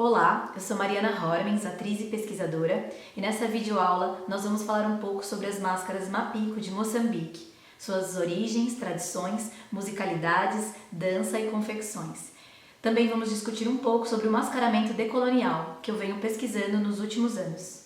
Olá, eu sou Mariana Hormens, atriz e pesquisadora, e nessa videoaula nós vamos falar um pouco sobre as máscaras Mapico de Moçambique, suas origens, tradições, musicalidades, dança e confecções. Também vamos discutir um pouco sobre o mascaramento decolonial, que eu venho pesquisando nos últimos anos.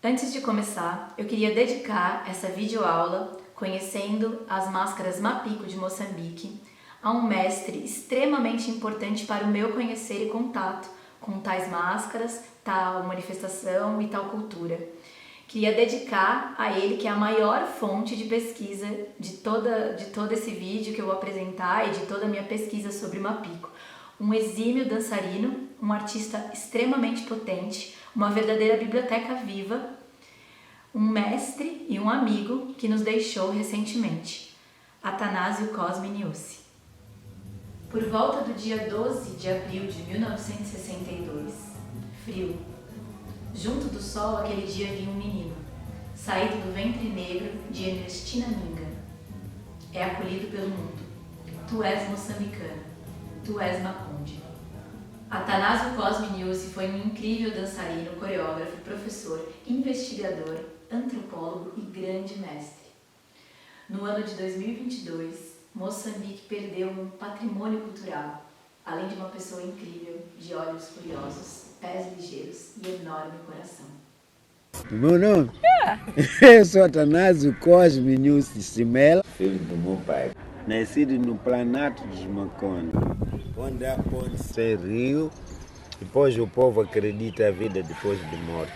Antes de começar, eu queria dedicar essa videoaula conhecendo as máscaras Mapico de Moçambique a um mestre extremamente importante para o meu conhecer e contato com tais máscaras, tal manifestação e tal cultura. Queria dedicar a ele, que é a maior fonte de pesquisa de todo esse vídeo que eu vou apresentar e de toda a minha pesquisa sobre Mapico. Um exímio dançarino, um artista extremamente potente, uma verdadeira biblioteca viva, um mestre e um amigo que nos deixou recentemente, Athanásio Cosme Niusi. Por volta do dia 12 de abril de 1962, frio, junto do sol aquele dia vinha um menino, saído do ventre negro de Ernestina Minga. É acolhido pelo mundo. Tu és moçambicano, tu és Maconde. Athanásio Cosme Niusi foi um incrível dançarino, coreógrafo, professor, investigador, antropólogo e grande mestre. No ano de 2022, Moçambique perdeu um patrimônio cultural, além de uma pessoa incrível, de olhos curiosos, pés ligeiros e enorme coração. Meu nome? Eu sou Athanásio Cosme Niusi Simela, filho do meu pai. Nascido no Planalto dos Maconde, onde há pode ser rio, depois o povo acredita a vida depois de morte.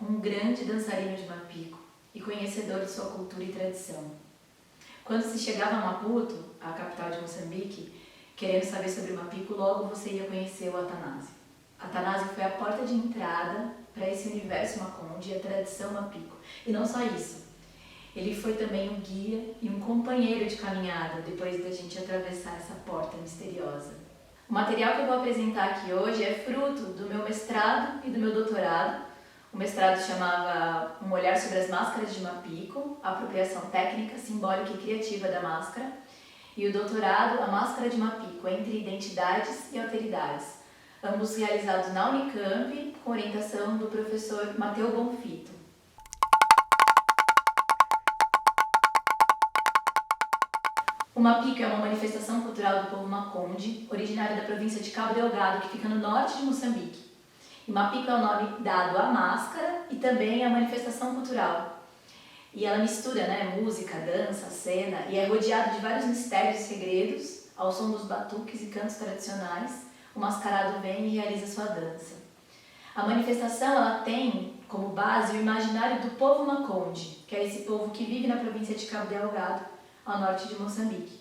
Um grande dançarino de Mapico e conhecedor de sua cultura e tradição. Quando se chegava a Maputo, a capital de Moçambique, querendo saber sobre Mapico, logo você ia conhecer o Athanásio. Athanásio foi a porta de entrada para esse universo Maconde e a tradição Mapico. E não só isso, ele foi também um guia e um companheiro de caminhada depois da gente atravessar essa porta misteriosa. O material que eu vou apresentar aqui hoje é fruto do meu mestrado e do meu doutorado. O mestrado chamava Um Olhar sobre as Máscaras de Mapico, apropriação técnica, simbólica e criativa da máscara. E o doutorado, A Máscara de Mapico, entre identidades e alteridades, ambos realizados na Unicamp, com orientação do professor Mateu Bonfito. O Mapico é uma manifestação cultural do povo Maconde, originário da província de Cabo Delgado, que fica no norte de Moçambique. E Mapico é o nome dado à máscara e também à manifestação cultural. E ela mistura, música, dança, cena, e é rodeado de vários mistérios e segredos. Ao som dos batuques e cantos tradicionais, o mascarado vem e realiza sua dança. A manifestação ela tem como base o imaginário do povo Maconde, que é esse povo que vive na província de Cabo Delgado, ao norte de Moçambique.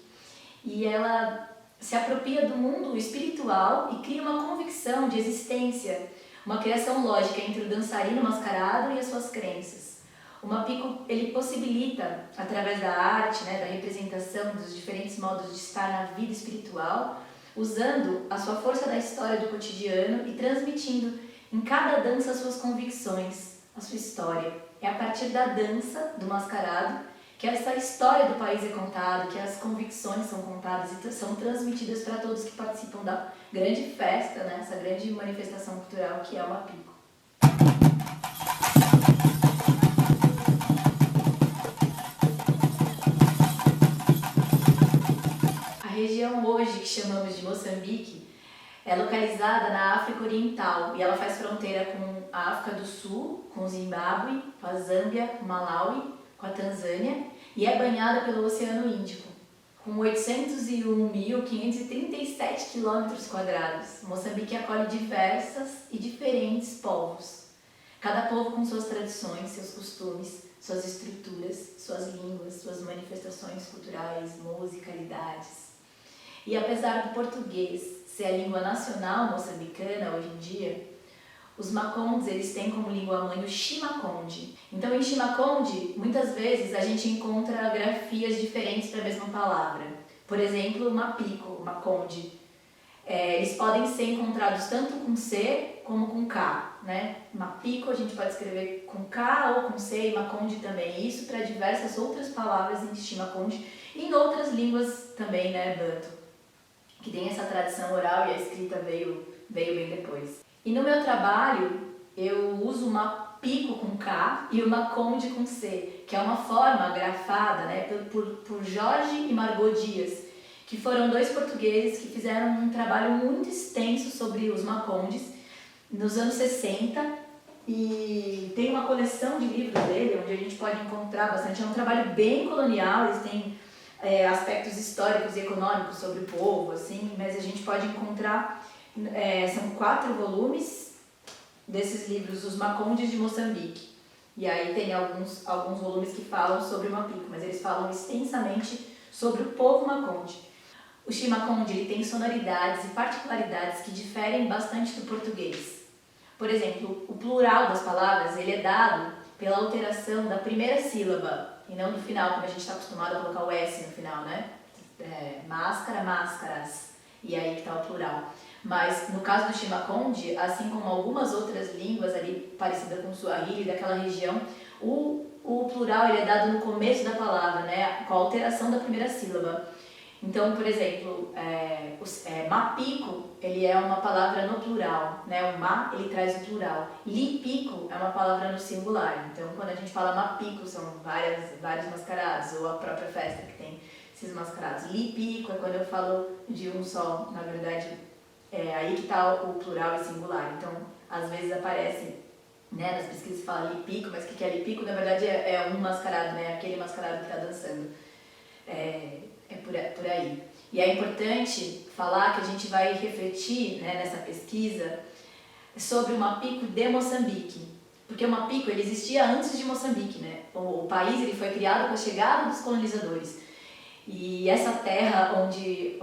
E ela se apropria do mundo espiritual e cria uma convicção de existência, uma criação lógica entre o dançarino mascarado e as suas crenças. O Mapico ele possibilita, através da arte, da representação dos diferentes modos de estar na vida espiritual, usando a sua força da história do cotidiano e transmitindo em cada dança as suas convicções, a sua história. É a partir da dança, do mascarado, que essa história do país é contada, que as convicções são contadas e são transmitidas para todos que participam da grande festa, essa grande manifestação cultural que é o Mapico. A região hoje que chamamos de Moçambique é localizada na África Oriental e ela faz fronteira com a África do Sul, com o Zimbábue, com a Zâmbia, com Malawi, com a Tanzânia e é banhada pelo Oceano Índico, com 801.537 km². Moçambique acolhe diversas e diferentes povos, cada povo com suas tradições, seus costumes, suas estruturas, suas línguas, suas manifestações culturais, musicalidades. E apesar do português ser a língua nacional moçambicana hoje em dia, os Macondes eles têm como língua-mãe o Chimaconde. Então, em Chimaconde, muitas vezes a gente encontra grafias diferentes para a mesma palavra. Por exemplo, Mapico, Maconde. Eles podem ser encontrados tanto com C como com K. né? Mapico a gente pode escrever com K ou com C, e Maconde também. Isso para diversas outras palavras em Chimaconde e em outras línguas também, né, Banto, que tem essa tradição oral e a escrita veio bem depois. E no meu trabalho eu uso uma Mapico com K e o Maconde com C, que é uma forma grafada, né, por Jorge e Margot Dias, que foram 2 portugueses que fizeram um trabalho muito extenso sobre os Macondes nos anos 60, e tem uma coleção de livros dele onde a gente pode encontrar bastante. É um trabalho bem colonial, eles têm aspectos históricos e econômicos sobre o povo, assim, mas a gente pode encontrar, são 4 volumes desses livros, Os Macondes de Moçambique. E aí tem alguns volumes que falam sobre o Mapico, mas eles falam extensamente sobre o povo Maconde. O Chimaconde ele tem sonoridades e particularidades que diferem bastante do português. Por exemplo, o plural das palavras ele é dado pela alteração da primeira sílaba e não do final, como a gente está acostumado a colocar o S no final, né? Máscara, máscaras, e aí que está o plural. Mas no caso do Chimaconde, assim como algumas outras línguas ali parecidas com o Swahili, daquela região, o plural ele é dado no começo da palavra, né? Com a alteração da primeira sílaba. Então, por exemplo, mapico, ele é uma palavra no plural, né? O ma, ele traz o plural. Lipico é uma palavra no singular. Então, quando a gente fala mapico, são vários mascarados, ou a própria festa que tem esses mascarados. Lipico é quando eu falo de um só, na verdade, aí que está o plural e singular. Então, às vezes aparece, né, nas pesquisas fala lipico, mas o que é lipico? Na verdade, é um mascarado, né? Aquele mascarado que está dançando. Por aí. E é importante falar que a gente vai refletir, né, nessa pesquisa sobre o Mapico de Moçambique, porque o Mapico ele existia antes de Moçambique, né? O país ele foi criado com a chegada dos colonizadores, e essa terra onde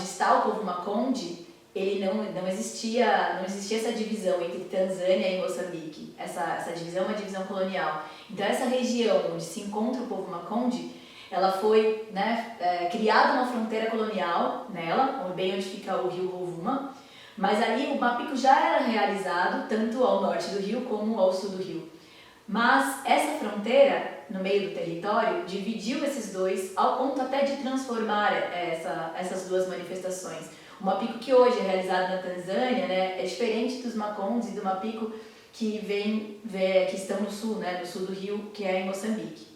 está o povo Maconde, ele não existia essa divisão entre Tanzânia e Moçambique. Essa divisão é uma divisão colonial. Então essa região onde se encontra o povo Maconde, ela foi, né, criada uma fronteira colonial nela, bem onde fica o rio Rovuma, mas ali o Mapico já era realizado tanto ao norte do rio como ao sul do rio. Mas essa fronteira, no meio do território, dividiu esses dois ao ponto até de transformar essas duas manifestações. O Mapico que hoje é realizado na Tanzânia, né, é diferente dos Macondes e do Mapico que estão no sul, né, no sul do rio, que é em Moçambique.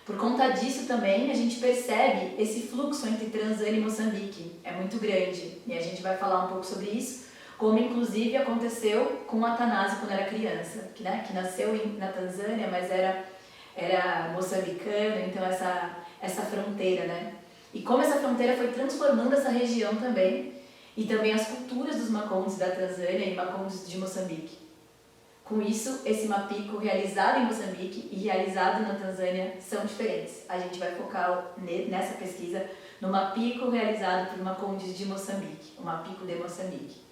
Por conta disso também a gente percebe esse fluxo entre Tanzânia e Moçambique, é muito grande, e a gente vai falar um pouco sobre isso, como inclusive aconteceu com o Atanásio quando era criança, que nasceu na Tanzânia, mas era moçambicano, então essa fronteira, né? E como essa fronteira foi transformando essa região também, e também as culturas dos Macondes da Tanzânia e Macondes de Moçambique. Com isso, esse Mapico realizado em Moçambique e realizado na Tanzânia são diferentes. A gente vai focar nessa pesquisa no Mapico realizado por Macondes de Moçambique, o Mapico de Moçambique.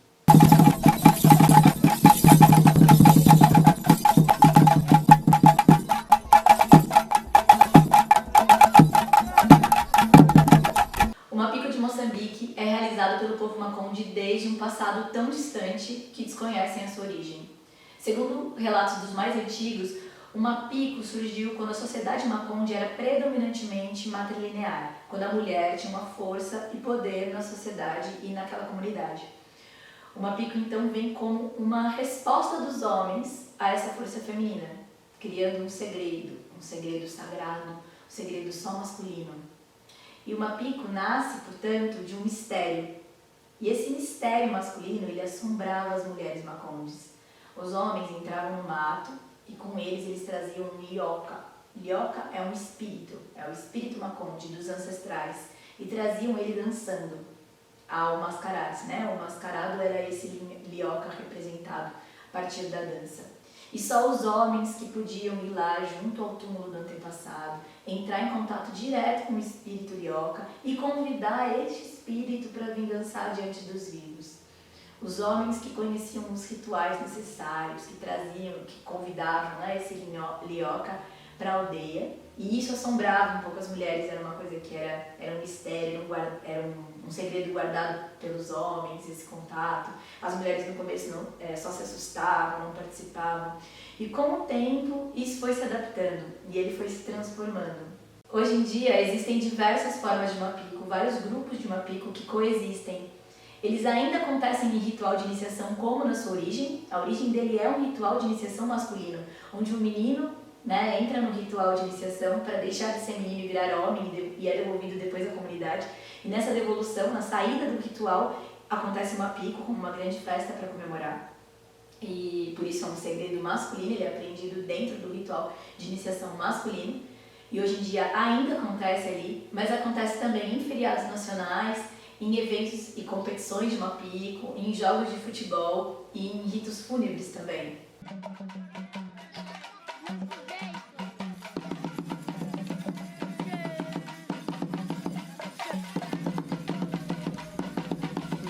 O Mapico de Moçambique é realizado pelo povo Maconde desde um passado tão distante que desconhecem a sua origem. Segundo relatos dos mais antigos, o Mapico surgiu quando a sociedade Maconde era predominantemente matrilinear, quando a mulher tinha uma força e poder na sociedade e naquela comunidade. O Mapico então vem como uma resposta dos homens a essa força feminina, criando um segredo sagrado, um segredo só masculino. E o Mapico nasce, portanto, de um mistério. E esse mistério masculino, ele assombrava as mulheres Macondes. Os homens entravam no mato e com eles traziam um lioca. Lioca é um espírito, é o espírito Maconde dos ancestrais, e traziam ele dançando ao mascarar-se, né? O mascarado era esse lioca representado a partir da dança. E só os homens que podiam ir lá junto ao túmulo do antepassado, entrar em contato direto com o espírito lioca e convidar este espírito para vir dançar diante dos vivos. Os homens que conheciam os rituais necessários, que convidavam, né, esse lioca para a aldeia, e isso assombrava um pouco as mulheres, era uma coisa que era um mistério, era um segredo guardado pelos homens, esse contato. As mulheres no começo só se assustavam, não participavam, e com o tempo isso foi se adaptando e ele foi se transformando. Hoje em dia existem diversas formas de mapico, vários grupos de mapico que coexistem. Eles ainda acontecem em ritual de iniciação como na sua origem. A origem dele é um ritual de iniciação masculino, onde o menino entra no ritual de iniciação para deixar de ser menino e virar homem e é devolvido depois à comunidade. E nessa devolução, na saída do ritual, acontece o mapico como uma grande festa para comemorar. E por isso é um segredo masculino, ele é aprendido dentro do ritual de iniciação masculino. E hoje em dia ainda acontece ali, mas acontece também em feriados nacionais, em eventos e competições de mapico, em jogos de futebol e em ritos fúnebres também.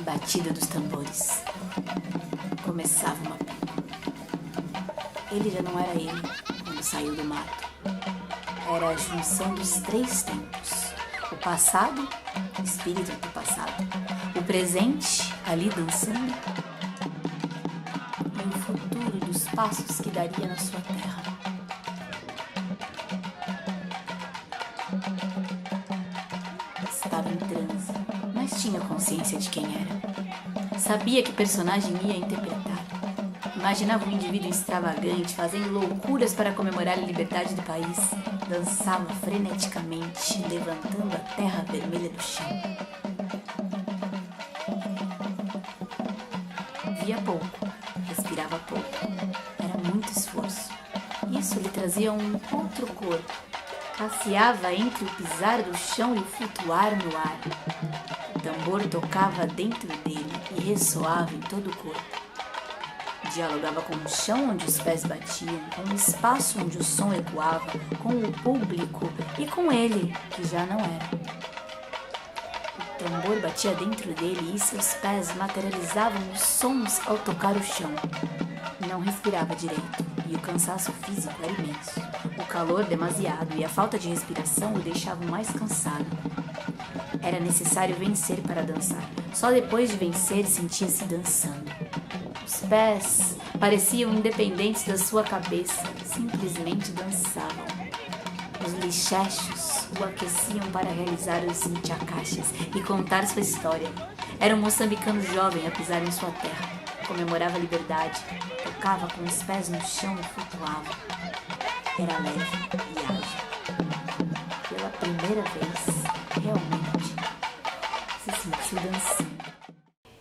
Batida dos tambores. Começava o mapico. Ele já não era ele quando saiu do mato. Era a junção dos 3 tempos. O passado, o espírito do passado. O presente, ali dançando. E o futuro dos passos que daria na sua terra. Estava em transe, mas tinha consciência de quem era. Sabia que personagem ia interpretar. Imaginava um indivíduo extravagante, fazendo loucuras para comemorar a liberdade do país. Dançava freneticamente, levantando a terra vermelha do chão. Via pouco, respirava pouco. Era muito esforço. Isso lhe trazia um outro corpo. Passeava entre o pisar do chão e o flutuar no ar. O tambor tocava dentro dele e ressoava em todo o corpo. Dialogava com o chão onde os pés batiam, com o espaço onde o som ecoava, com o público e com ele, que já não era. O tambor batia dentro dele e seus pés materializavam os sons ao tocar o chão. Não respirava direito e o cansaço físico era imenso. O calor demasiado e a falta de respiração o deixavam mais cansado. Era necessário vencer para dançar. Só depois de vencer sentia-se dançando. Os pés pareciam independentes da sua cabeça, simplesmente dançavam. Os lixechos o aqueciam para realizar os inchacachas e contar sua história. Era um moçambicano jovem a pisar em sua terra. Comemorava a liberdade, tocava com os pés no chão e flutuava. Era leve e ágil. Pela primeira vez, realmente, se sentiu dançando.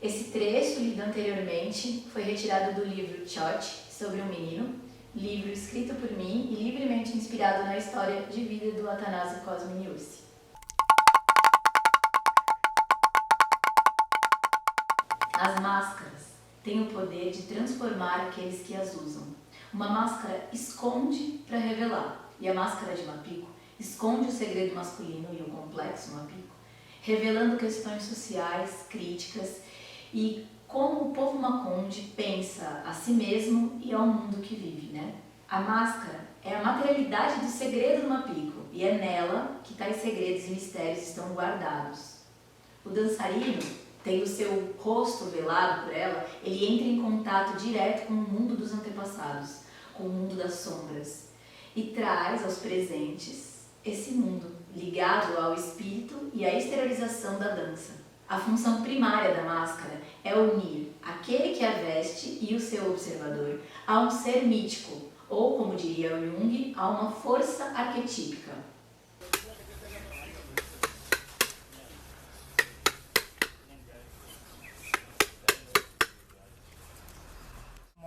Esse trecho, lido anteriormente, foi retirado do livro Chote, sobre um menino, livro escrito por mim e livremente inspirado na história de vida do Athanásio Cosme-Niusse. As máscaras têm o poder de transformar aqueles que as usam. Uma máscara esconde para revelar, e a máscara de mapico esconde o segredo masculino e o complexo mapico, revelando questões sociais, críticas e como o povo maconde pensa a si mesmo e ao mundo que vive, A máscara é a materialidade do segredo do mapico e é nela que tais segredos e mistérios estão guardados. O dançarino, tendo seu rosto velado por ela, ele entra em contato direto com o mundo dos antepassados, com o mundo das sombras, e traz aos presentes esse mundo ligado ao espírito e à exteriorização da dança. A função primária da máscara é unir aquele que a veste e o seu observador a um ser mítico, ou, como diria o Jung, a uma força arquetípica.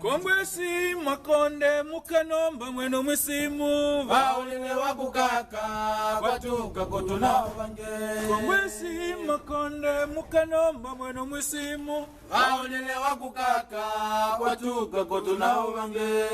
Kongwesi makonde mukanomba mweno musimu Vaulile wakukaka kwatuka kotuna vange. Kongwesi makonde mukanomba mweno musimu Vaulile wakukaka kwatuka kotuna vange.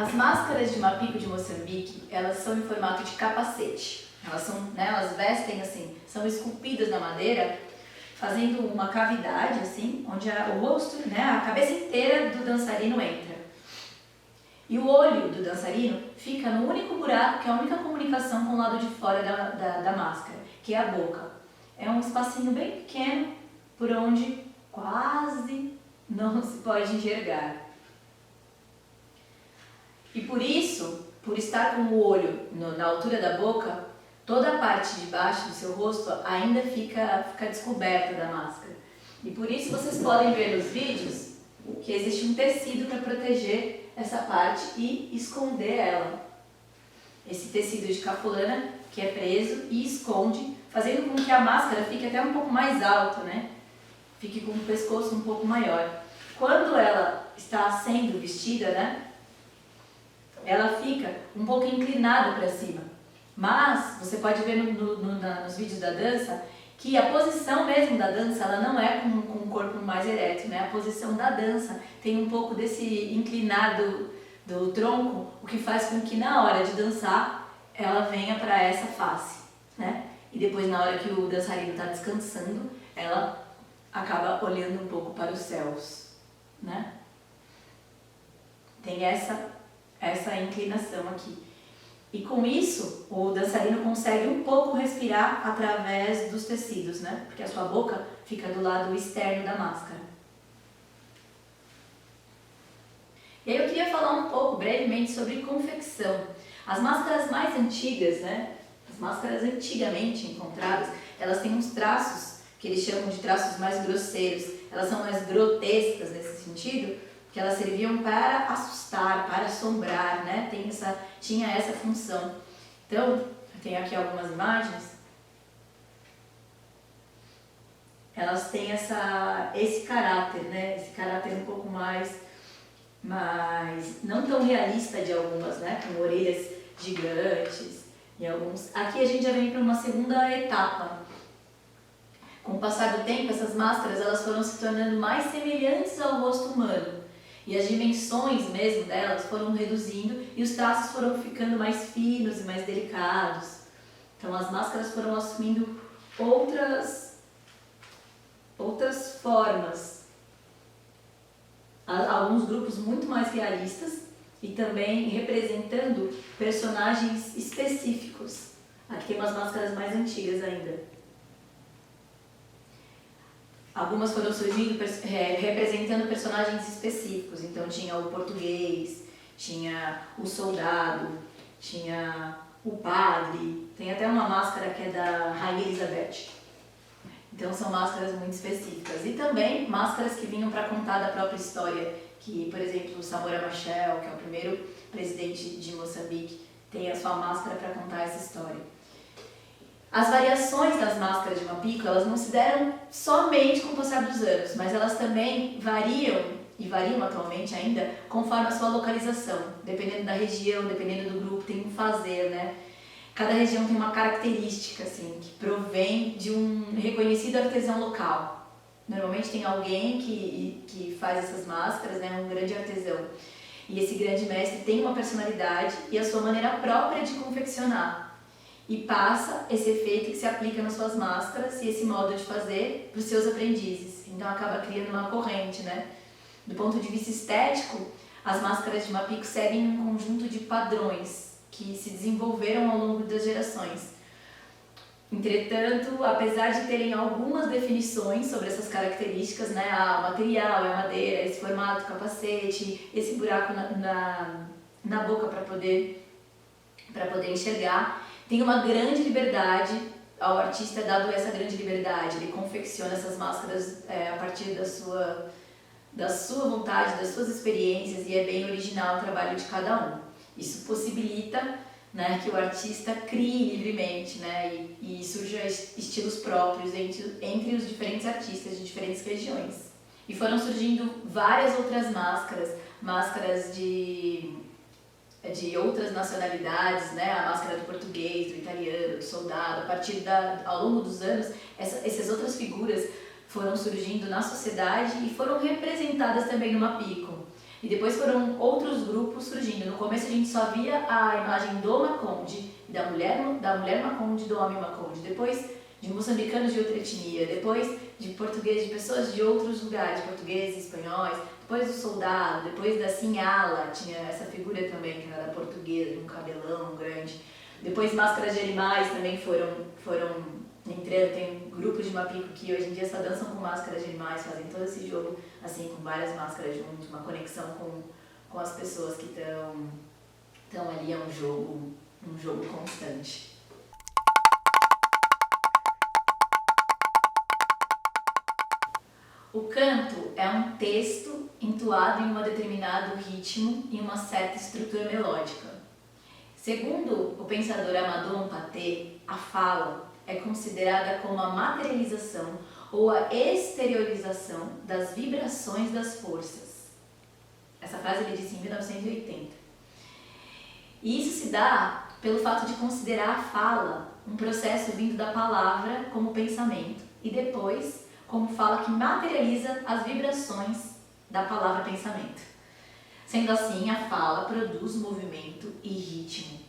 As máscaras de mapico de Moçambique, elas são em formato de capacete. Elas vestem assim, são esculpidas na madeira, fazendo uma cavidade assim, onde o rosto, a cabeça inteira do dançarino entra. E o olho do dançarino fica no único buraco, que é a única comunicação com o lado de fora da máscara, que é a boca. É um espacinho bem pequeno, por onde quase não se pode enxergar. E por isso, por estar com o olho na altura da boca, toda a parte de baixo do seu rosto ainda fica descoberta da máscara. E por isso vocês podem ver nos vídeos que existe um tecido para proteger essa parte e esconder ela. Esse tecido de capulana que é preso e esconde, fazendo com que a máscara fique até um pouco mais alta, né? Fique com o pescoço um pouco maior. Quando ela está sendo vestida, né? Ela fica um pouco inclinada para cima. Mas você pode ver nos vídeos da dança que a posição mesmo da dança, ela não é com o corpo mais ereto, né? A posição da dança tem um pouco desse inclinado do tronco, o que faz com que na hora de dançar ela venha para essa face, né? E depois na hora que o dançarino está descansando, ela acaba olhando um pouco para os céus, né? Tem essa inclinação aqui. E com isso, o dançarino consegue um pouco respirar através dos tecidos, né? Porque a sua boca fica do lado externo da máscara. E aí eu queria falar um pouco, brevemente, sobre confecção. As máscaras mais antigas, né? As máscaras antigamente encontradas, elas têm uns traços que eles chamam de traços mais grosseiros. Elas são mais grotescas nesse sentido, que elas serviam para assustar, para assombrar, né? Tinha essa função. Então, eu tenho aqui algumas imagens. Elas têm esse caráter, né? Esse caráter um pouco mais não tão realista de algumas, né? Com orelhas gigantes e alguns. Aqui a gente já vem para uma segunda etapa. Com o passar do tempo, essas máscaras elas foram se tornando mais semelhantes ao rosto humano. E as dimensões mesmo delas foram reduzindo e os traços foram ficando mais finos e mais delicados. Então as máscaras foram assumindo outras formas. Alguns grupos muito mais realistas e também representando personagens específicos. Aqui tem umas máscaras mais antigas ainda. Algumas foram surgindo representando personagens específicos. Então tinha o português, tinha o soldado, tinha o padre. Tem até uma máscara que é da Rainha Elizabeth. Então são máscaras muito específicas. E também máscaras que vinham para contar da própria história. Que, por exemplo, o Samora Machel, que é o primeiro presidente de Moçambique, tem a sua máscara para contar essa história. As variações das máscaras de mapico, elas não se deram somente com o passar dos anos, mas elas também variam, e variam atualmente ainda, conforme a sua localização. Dependendo da região, dependendo do grupo, tem um fazer, né? Cada região tem uma característica, assim, que provém de um reconhecido artesão local. Normalmente tem alguém que faz essas máscaras, né? Um grande artesão. E esse grande mestre tem uma personalidade e a sua maneira própria de confeccionar. E passa esse efeito que se aplica nas suas máscaras e esse modo de fazer para os seus aprendizes. Então acaba criando uma corrente, né? Do ponto de vista estético, as máscaras de mapico seguem um conjunto de padrões que se desenvolveram ao longo das gerações. Entretanto, apesar de terem algumas definições sobre essas características, né? O material, a madeira, esse formato, capacete, esse buraco na boca para poder enxergar, tem uma grande liberdade, ao artista é dado essa grande liberdade, ele confecciona essas máscaras a partir da sua vontade, das suas experiências, e é bem original o trabalho de cada um. Isso possibilita, né, que o artista crie livremente, né, e surjam estilos próprios entre os diferentes artistas de diferentes regiões. E foram surgindo várias outras máscaras de outras nacionalidades, né? A máscara do português, do italiano, do soldado. Ao longo dos anos, essas outras figuras foram surgindo na sociedade e foram representadas também no mapico. E depois foram outros grupos surgindo. No começo a gente só via a imagem do Maconde, da mulher Maconde, do homem Maconde. Depois de moçambicanos de outra etnia, depois de portugueses, de pessoas de outros lugares, portugueses, espanhóis, depois do soldado, depois da sinhala, tinha essa figura também, que era portuguesa, de um cabelão grande. Depois máscaras de animais também foram entrando, tem grupos de mapico que hoje em dia só dançam com máscaras de animais, fazem todo esse jogo assim, com várias máscaras juntos, uma conexão com as pessoas que estão ali, é um jogo constante. O canto é um texto entoado em um determinado ritmo e uma certa estrutura melódica. Segundo o pensador Amadou Mpate, a fala é considerada como a materialização ou a exteriorização das vibrações das forças. Essa frase ele disse em 1980. E isso se dá pelo fato de considerar a fala um processo vindo da palavra como pensamento e depois como fala que materializa as vibrações da palavra pensamento. Sendo assim, a fala produz movimento e ritmo.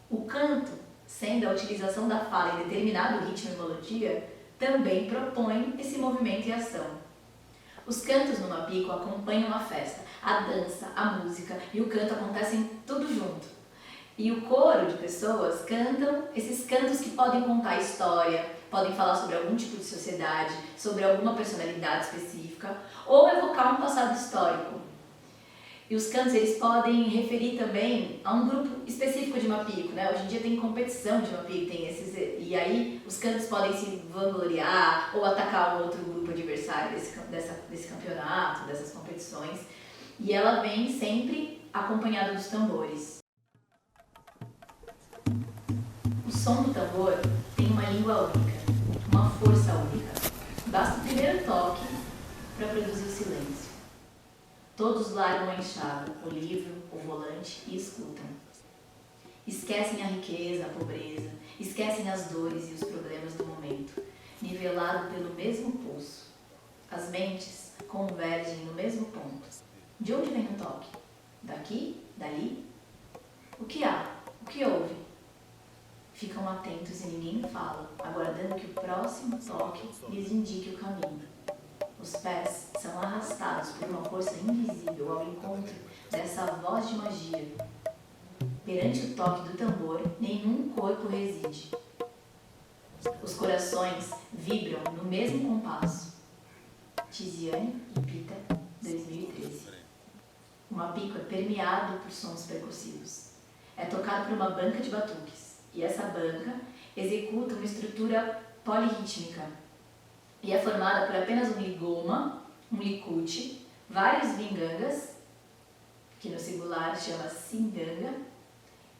O canto, sendo a utilização da fala em determinado ritmo e melodia, também propõe esse movimento e ação. Os cantos no mapico acompanham a festa, a dança, a música e o canto acontecem tudo junto. E o coro de pessoas cantam esses cantos que podem contar história, podem falar sobre algum tipo de sociedade, sobre alguma personalidade específica ou evocar um passado histórico. E os cantos eles podem referir também a um grupo específico de mapico, né? Hoje em dia tem competição de mapico, e aí os cantos podem se vangloriar ou atacar um outro grupo adversário desse campeonato, dessas competições. E ela vem sempre acompanhada dos tambores. O som do tambor tem uma língua única, uma força única. Basta o primeiro toque para produzir o silêncio. Todos largam a enxada, o livro, o volante e escutam. Esquecem a riqueza, a pobreza, esquecem as dores e os problemas do momento, nivelado pelo mesmo pulso. As mentes convergem no mesmo ponto. De onde vem o toque? Daqui? Dali? O que há? O que houve? Ficam atentos e ninguém fala, aguardando que o próximo toque lhes indique o caminho. Os pés são arrastados por uma força invisível ao encontro dessa voz de magia. Perante o toque do tambor, nenhum corpo reside. Os corações vibram no mesmo compasso. Tiziane e Pita, 2013. O mapico é permeado por sons percussivos. É tocado por uma banca de batuques. E essa banca executa uma estrutura polirrítmica. E é formada por apenas um ligoma, um licute, vários vingangas, que no singular chama singanga,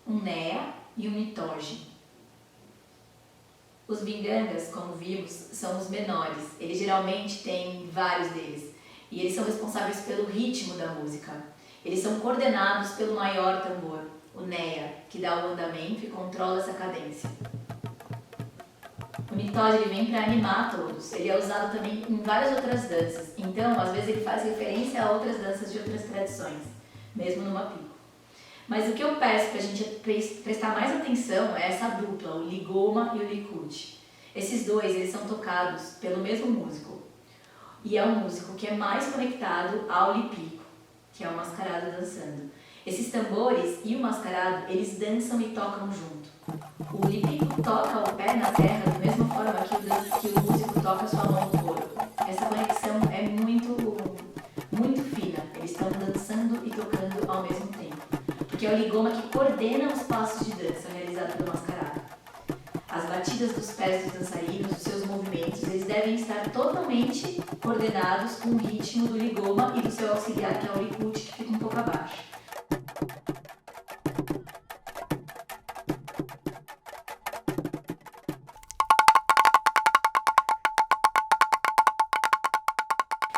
um nea e um mitoge. Os vingangas, como vimos, são os menores. Eles geralmente têm vários deles. E eles são responsáveis pelo ritmo da música. Eles são coordenados pelo maior tambor, o nea, que dá o andamento e controla essa cadência. O mitoge ele vem para animar todos. Ele é usado também em várias outras danças. Então, às vezes ele faz referência a outras danças de outras tradições, mesmo no mapico. Mas o que eu peço para a gente prestar mais atenção é essa dupla, o ligoma e o licute. Esses dois eles são tocados pelo mesmo músico. E é um músico que é mais conectado ao lipico, que é o mascarado dançando. Esses tambores e o mascarado, eles dançam e tocam junto. O lipico toca o pé na terra da mesma forma que o músico toca a sua mão no couro. Essa conexão é muito fina. Eles estão dançando e tocando ao mesmo tempo. Porque é o ligoma que coordena os passos de dança realizados pelo mascarado. As batidas dos pés dos dançarinos, os seus movimentos, eles devem estar totalmente coordenados com o ritmo do ligoma e do seu auxiliar, que é o licute, que fica um pouco abaixo.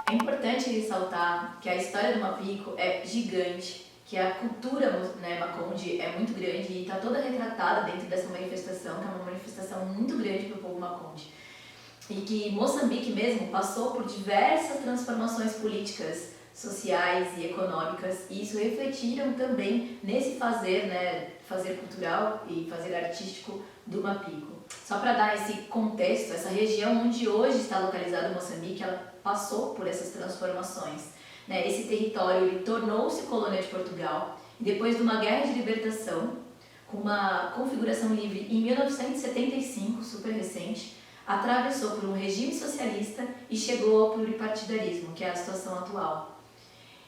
É importante ressaltar que a história do mapico é gigante, que a cultura, né, Maconde é muito grande e está toda retratada dentro dessa manifestação, que é uma manifestação muito grande para o povo Maconde. E que Moçambique mesmo passou por diversas transformações políticas sociais e econômicas, e isso refletiram também nesse fazer, né, fazer cultural e fazer artístico do Mapico. Só para dar esse contexto, essa região onde hoje está localizado Moçambique, ela passou por essas transformações, né? Esse território ele tornou-se colônia de Portugal, e depois de uma guerra de libertação, com uma configuração livre em 1975, super recente, atravessou por um regime socialista e chegou ao pluripartidarismo, que é a situação atual.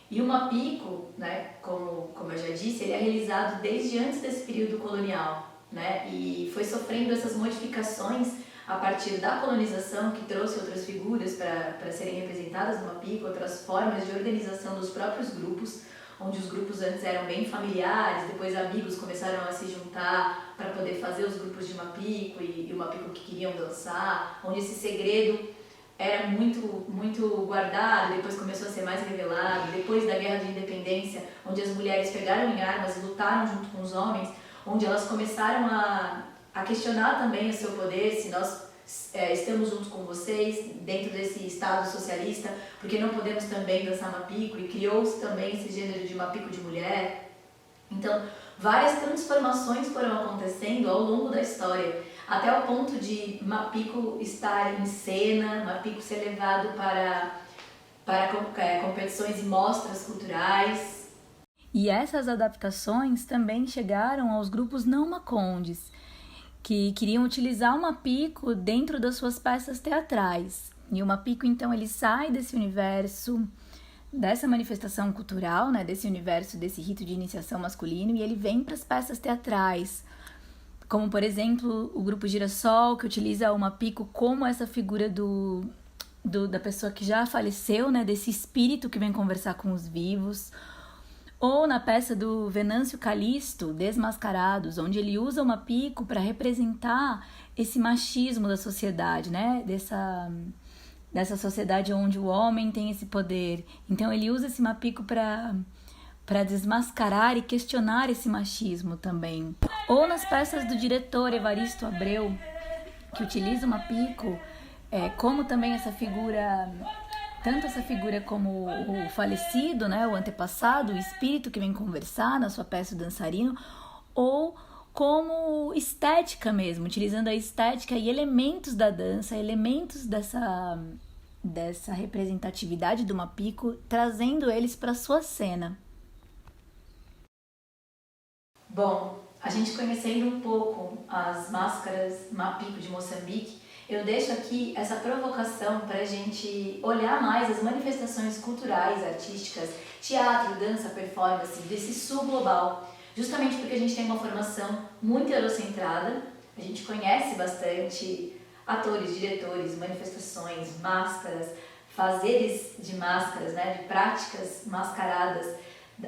E o Mapico, né, como eu já disse, ele é realizado desde antes desse período colonial, né, e foi sofrendo essas modificações a partir da colonização, que trouxe outras figuras para serem representadas no Mapico, outras formas de organização dos próprios grupos, onde os grupos antes eram bem familiares, depois amigos começaram a se juntar para poder fazer os grupos de Mapico e o Mapico que queriam dançar, onde esse segredo era muito guardado, depois começou a ser mais revelado, depois da Guerra de Independência, onde as mulheres pegaram em armas e lutaram junto com os homens, onde elas começaram a questionar também o seu poder, se nós estamos juntos com vocês, dentro desse Estado socialista, porque não podemos também dançar Mapico, e criou-se também esse gênero de Mapico de mulher. Então, várias transformações foram acontecendo ao longo da história, até o ponto de Mapico estar em cena, Mapico ser levado para competições e mostras culturais. E essas adaptações também chegaram aos grupos não macondes, que queriam utilizar o Mapico dentro das suas peças teatrais. E o Mapico, então, ele sai desse universo, dessa manifestação cultural, né, desse universo, desse rito de iniciação masculino, e ele vem para as peças teatrais, como, por exemplo, o grupo Girassol, que utiliza o Mapico como essa figura da pessoa que já faleceu, né, desse espírito que vem conversar com os vivos. Ou na peça do Venâncio Calixto, Desmascarados, onde ele usa o Mapico para representar esse machismo da sociedade, né? Dessa sociedade onde o homem tem esse poder. Então ele usa esse Mapico para desmascarar e questionar esse machismo também. Ou nas peças do diretor Evaristo Abreu, que utiliza o Mapico como também essa figura... Tanto essa figura como o falecido, né, o antepassado, o espírito que vem conversar na sua peça dançarino, ou como estética mesmo, utilizando a estética e elementos da dança, elementos dessa representatividade do Mapico, trazendo eles para a sua cena. Bom, a gente conhecendo um pouco as máscaras Mapico de Moçambique, eu deixo aqui essa provocação para a gente olhar mais as manifestações culturais, artísticas, teatro, dança, performance desse sul global, justamente porque a gente tem uma formação muito eurocentrada, a gente conhece bastante atores, diretores, manifestações, máscaras, fazeres de máscaras, né, de práticas mascaradas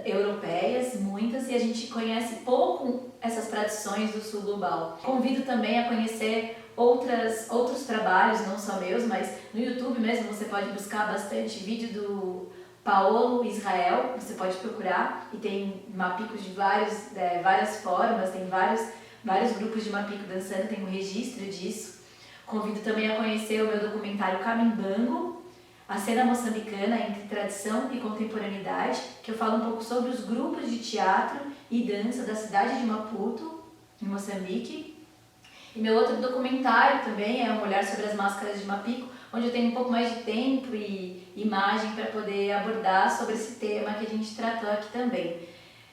europeias, muitas, e a gente conhece pouco essas tradições do sul global. Convido também a conhecer outros trabalhos, não só meus, mas no YouTube mesmo você pode buscar bastante vídeo do Paolo Israel, você pode procurar, e tem mapicos de várias formas, tem vários grupos de mapico dançando, tem um registro disso. Convido também a conhecer o meu documentário Camimbango, a cena moçambicana entre tradição e contemporaneidade, que eu falo um pouco sobre os grupos de teatro e dança da cidade de Maputo, em Moçambique. E meu outro documentário também é um olhar sobre as máscaras de Mapico, onde eu tenho um pouco mais de tempo e imagem para poder abordar sobre esse tema que a gente tratou aqui também.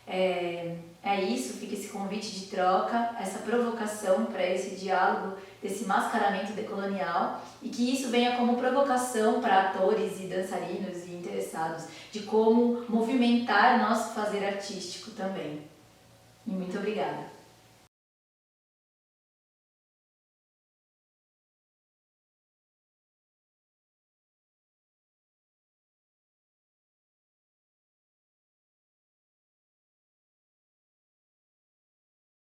É isso, fica esse convite de troca, essa provocação para esse diálogo desse mascaramento decolonial, e que isso venha como provocação para atores e dançarinos e interessados de como movimentar nosso fazer artístico também. E muito obrigada.